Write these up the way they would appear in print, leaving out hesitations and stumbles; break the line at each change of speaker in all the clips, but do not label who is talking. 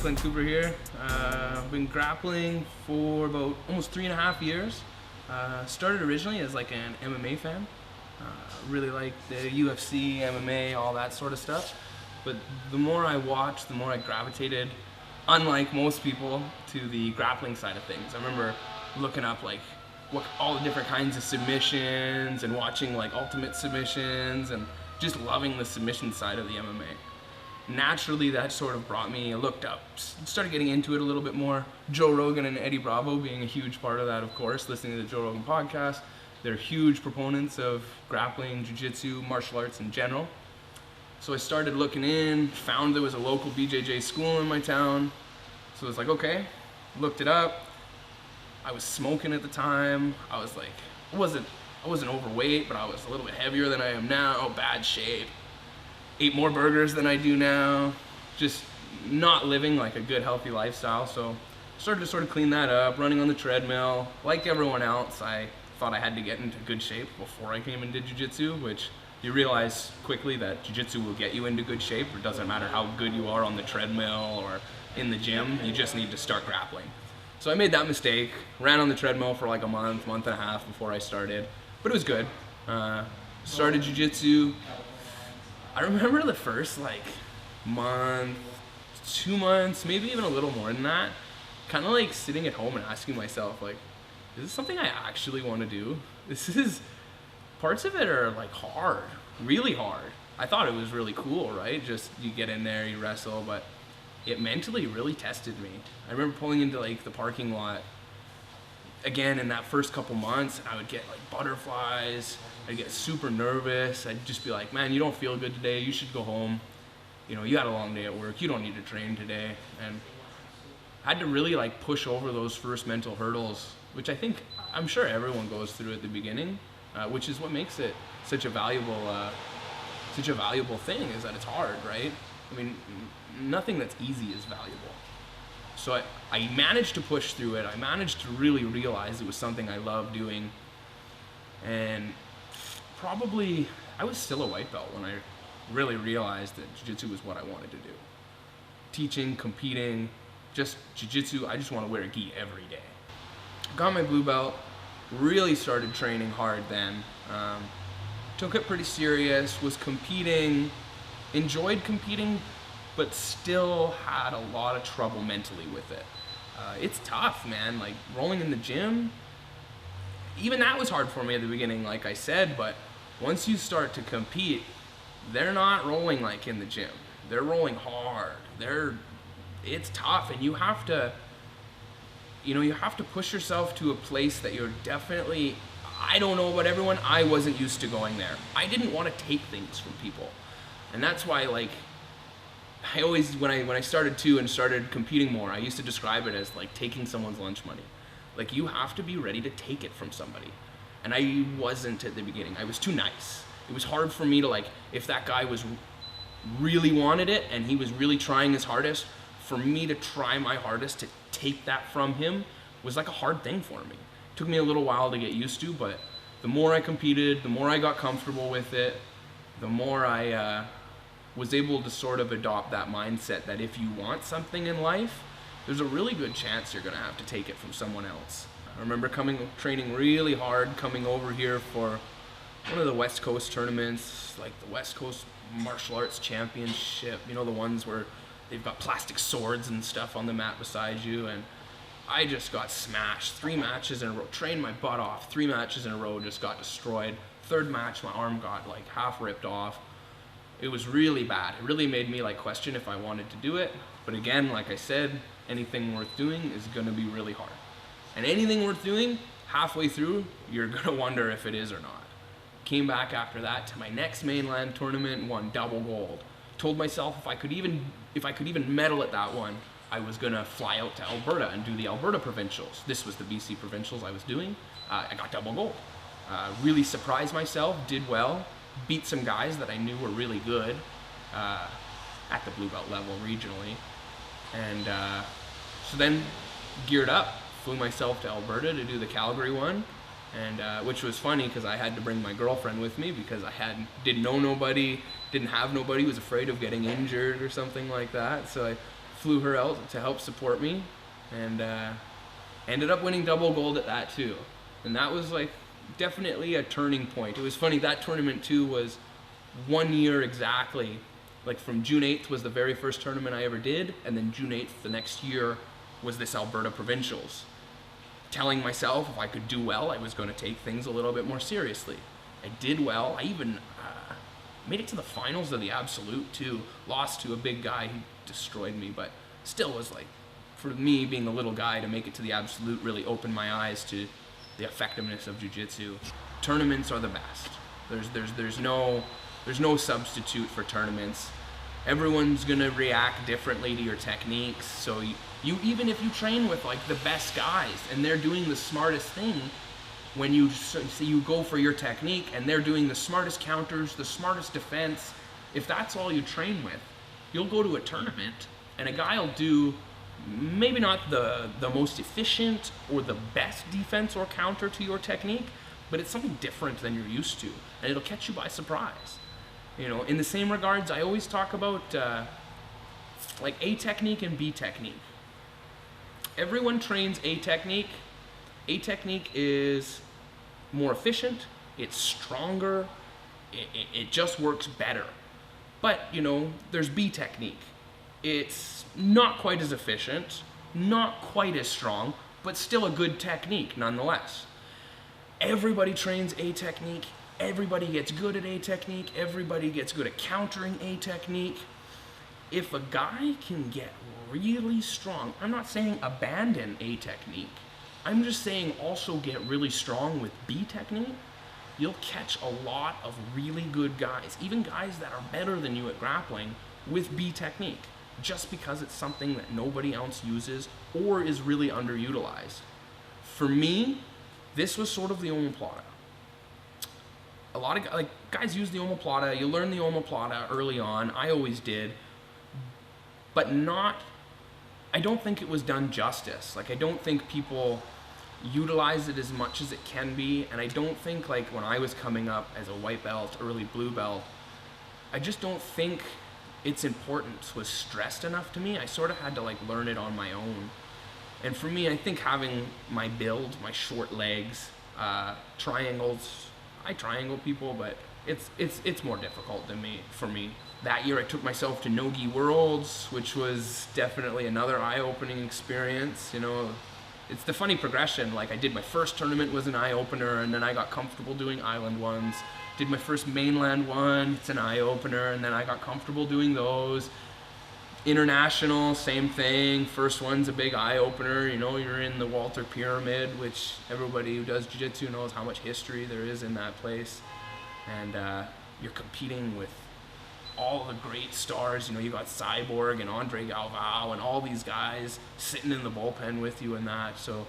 Clint Cooper here. I've been grappling for about almost 3.5 years. Started originally as like an MMA fan. Really liked the UFC, MMA, all that sort of stuff. But the more I watched, the more I gravitated, unlike most people, to the grappling side of things. I remember looking up like all the different kinds of submissions and watching like ultimate submissions and just loving the submission side of the MMA. Naturally, that sort of brought me, I looked up, started getting into it a little bit more. Joe Rogan and Eddie Bravo being a huge part of that, of course, listening to the Joe Rogan podcast. They're huge proponents of grappling, jiu-jitsu, martial arts in general. So I started looking in, found there was a local BJJ school in my town. So I was like, okay, looked it up. I was smoking at the time. I was like, I wasn't overweight, but I was a little bit heavier than I am now, bad shape. Ate more burgers than I do now, just not living like a good healthy lifestyle. So started to sort of clean that up, running on the treadmill. Like everyone else, I thought I had to get into good shape before I came into jiu-jitsu, which you realize quickly that jiu-jitsu will get you into good shape. It doesn't matter how good you are on the treadmill or in the gym, you just need to start grappling. So I made that mistake, ran on the treadmill for like a month and a half before I started, but it was good. Started jiu-jitsu. I remember the first like month, 2 months, maybe even a little more than that, kind of like sitting at home and asking myself like, is this something I actually want to do? Parts of it are like hard, really hard. I thought it was really cool, right? Just you get in there, you wrestle, but it mentally really tested me. I remember pulling into like the parking lot again in that first couple months, and I would get like butterflies. I'd get super nervous. I'd just be like, man, you don't feel good today. You should go home. You know, you had a long day at work. You don't need to train today. And I had to really like push over those first mental hurdles, which I'm sure everyone goes through at the beginning, which is what makes it such a valuable thing, is that it's hard, right? I mean, nothing that's easy is valuable. So I managed to push through it. I managed to really realize it was something I loved doing. And probably, I was still a white belt when I really realized that jiu-jitsu was what I wanted to do. Teaching, competing, just jiu-jitsu, I just want to wear a gi every day. Got my blue belt, really started training hard then. Took it pretty serious, was competing, enjoyed competing, but still had a lot of trouble mentally with it. It's tough, man, like rolling in the gym, even that was hard for me at the beginning, like I said, but once you start to compete, they're not rolling like in the gym. They're rolling hard. It's tough, and you have to push yourself to a place that you're definitely, I don't know about everyone, I wasn't used to going there. I didn't want to take things from people. And that's why, like, I always, when I started too and started competing more, I used to describe it as like taking someone's lunch money. Like, you have to be ready to take it from somebody. And I wasn't at the beginning. I was too nice. It was hard for me to, like, if that guy really wanted it and he was really trying his hardest, for me to try my hardest to take that from him was like a hard thing for me. It took me a little while to get used to, but the more I competed, the more I got comfortable with it, the more I was able to sort of adopt that mindset that if you want something in life, there's a really good chance you're gonna have to take it from someone else. I remember training really hard, coming over here for one of the West Coast tournaments, like the West Coast Martial Arts Championship, you know, the ones where they've got plastic swords and stuff on the mat beside you, and I just got smashed 3 matches in a row, trained my butt off, 3 matches in a row, just got destroyed. 3rd match, my arm got like half ripped off. It was really bad. It really made me like question if I wanted to do it. But again, like I said, anything worth doing is gonna be really hard. And anything worth doing, halfway through, you're gonna wonder if it is or not. Came back after that to my next mainland tournament, won double gold. Told myself if I could even medal at that one, I was gonna fly out to Alberta and do the Alberta provincials. This was the BC provincials I was doing. I got double gold. Really surprised myself, did well, beat some guys that I knew were really good at the blue belt level regionally. And so then geared up, flew myself to Alberta to do the Calgary one, and which was funny because I had to bring my girlfriend with me because I didn't know nobody, didn't have nobody, was afraid of getting injured or something like that. So I flew her out to help support me, and ended up winning double gold at that too. And that was like definitely a turning point. It was funny, that tournament too was 1 year exactly. Like from June 8th was the very first tournament I ever did, and then June 8th the next year was this Alberta Provincials. Telling myself if I could do well, I was going to take things a little bit more seriously. I did well. I even made it to the finals of the Absolute too. Lost to a big guy who destroyed me, but still was like, for me being a little guy, to make it to the Absolute really opened my eyes to the effectiveness of jiu-jitsu. Tournaments are the best. There's no substitute for tournaments. Everyone's gonna react differently to your techniques, so you even if you train with like the best guys and they're doing the smartest thing, when you go for your technique and they're doing the smartest counters, the smartest defense, if that's all you train with, you'll go to a tournament and a guy will do maybe not the most efficient or the best defense or counter to your technique, but it's something different than you're used to, and it'll catch you by surprise. You know, in the same regards, I always talk about like A technique and B technique. Everyone trains A technique. A technique is more efficient, it's stronger, it just works better. But, you know, there's B technique. It's not quite as efficient, not quite as strong, but still a good technique nonetheless. Everybody trains A technique, everybody gets good at A technique, everybody gets good at countering A technique. If a guy can get really strong, I'm not saying abandon A technique, I'm just saying also get really strong with B technique, you'll catch a lot of really good guys, even guys that are better than you at grappling, with B technique, just because it's something that nobody else uses or is really underutilized. For me, this was sort of the omoplata. A lot of guys use the omoplata, you learn the omoplata early on, I always did, but I don't think it was done justice. Like, I don't think people utilize it as much as it can be, and I don't think, like, when I was coming up as a white belt, early blue belt, I just don't think its importance was stressed enough to me. I sort of had to like learn it on my own. And for me, I think having my build, my short legs, triangles, I triangle people, but it's more difficult than for me. That year I took myself to No-Gi Worlds, which was definitely another eye-opening experience. You know, it's the funny progression. Like, I did my first tournament was an eye-opener, and then I got comfortable doing island ones. Did my first mainland one, it's an eye-opener, and then I got comfortable doing those. International, same thing. First one's a big eye-opener. You know, you're in the Walter Pyramid, which everybody who does jiu-jitsu knows how much history there is in that place. And you're competing with all the great stars. You know, you got Cyborg and Andre Galvao and all these guys sitting in the bullpen with you and that. So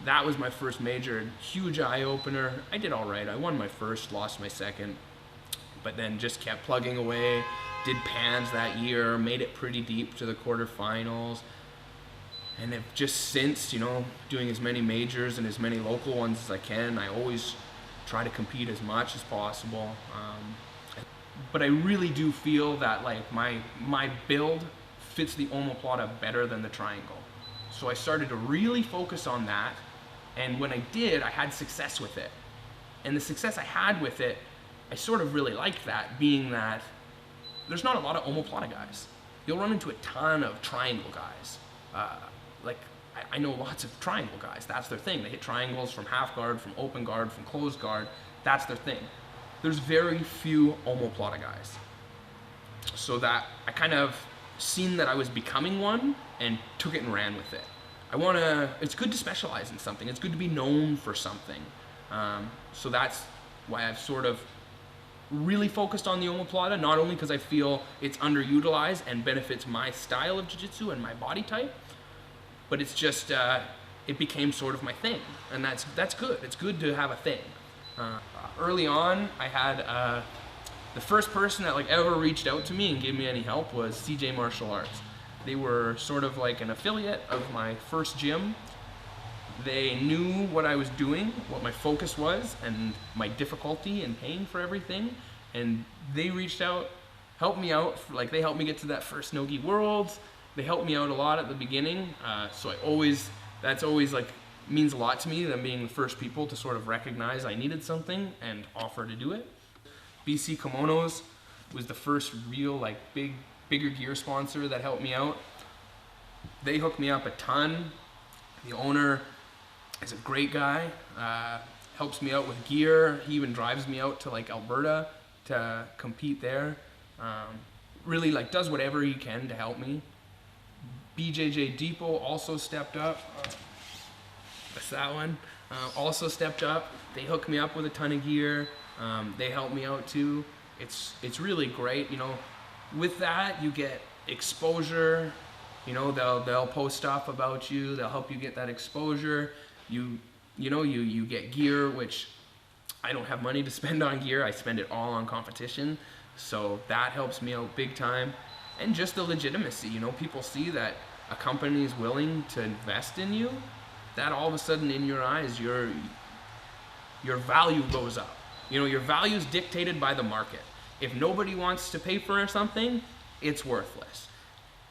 that was my first major, huge eye-opener. I did all right. I won my first, lost my second, but then just kept plugging away. Did pans that year, made it pretty deep to the quarterfinals, and have just since, you know, doing as many majors and as many local ones as I can. I always try to compete as much as possible. But I really do feel that like my build fits the omoplata better than the triangle. So I started to really focus on that, and when I did, I had success with it. And the success I had with it, I sort of really liked that, being that there's not a lot of omoplata guys. You'll run into a ton of triangle guys. I know lots of triangle guys, that's their thing. They hit triangles from half guard, from open guard, from closed guard, that's their thing. There's very few omoplata guys. So that I kind of seen that I was becoming one and took it and ran with it. It's good to specialize in something. It's good to be known for something. So that's why I've sort of really focused on the omoplata, not only because I feel it's underutilized and benefits my style of jiu-jitsu and my body type, but it's just, it became sort of my thing. And that's good. It's good to have a thing. Early on, I had the first person that like ever reached out to me and gave me any help was CJ Martial Arts. They were sort of like an affiliate of my first gym. They knew what I was doing, what my focus was, and my difficulty in paying for everything. And they reached out, helped me out. Like, they helped me get to that first No-Gi Worlds. They helped me out a lot at the beginning, so that's always like means a lot to me, them being the first people to sort of recognize I needed something and offer to do it. BC Kimonos was the first real like bigger gear sponsor that helped me out. They hooked me up a ton. The owner is a great guy, helps me out with gear. He even drives me out to like Alberta to compete there. Really like does whatever he can to help me. BJJ Depot also stepped up. That's that one. Also stepped up. They hooked me up with a ton of gear. They helped me out too. It's really great. You know, with that you get exposure. You know, they'll post stuff about you. They'll help you get that exposure. You get gear, which I don't have money to spend on gear. I spend it all on competition. So that helps me out big time. And just the legitimacy, you know, people see that a company is willing to invest in you, that all of a sudden in your eyes, your value goes up. You know, your value is dictated by the market. If nobody wants to pay for something, it's worthless.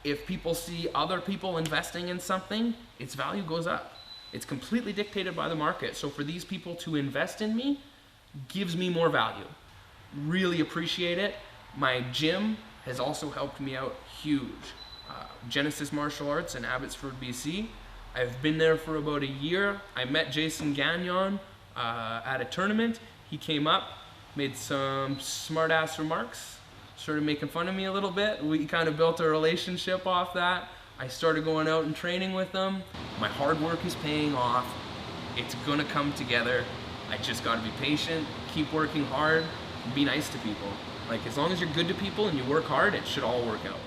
If people see other people investing in something, its value goes up. It's completely dictated by the market. So for these people to invest in me, gives me more value. Really appreciate it. My gym has also helped me out huge. Genesis Martial Arts in Abbotsford, BC. I've been there for about a year. I met Jason Gagnon at a tournament. He came up, made some smart-ass remarks, started making fun of me a little bit. We kind of built a relationship off that. I started going out and training with them. My hard work is paying off. It's gonna come together. I just gotta be patient, keep working hard, and be nice to people. Like, as long as you're good to people and you work hard, it should all work out.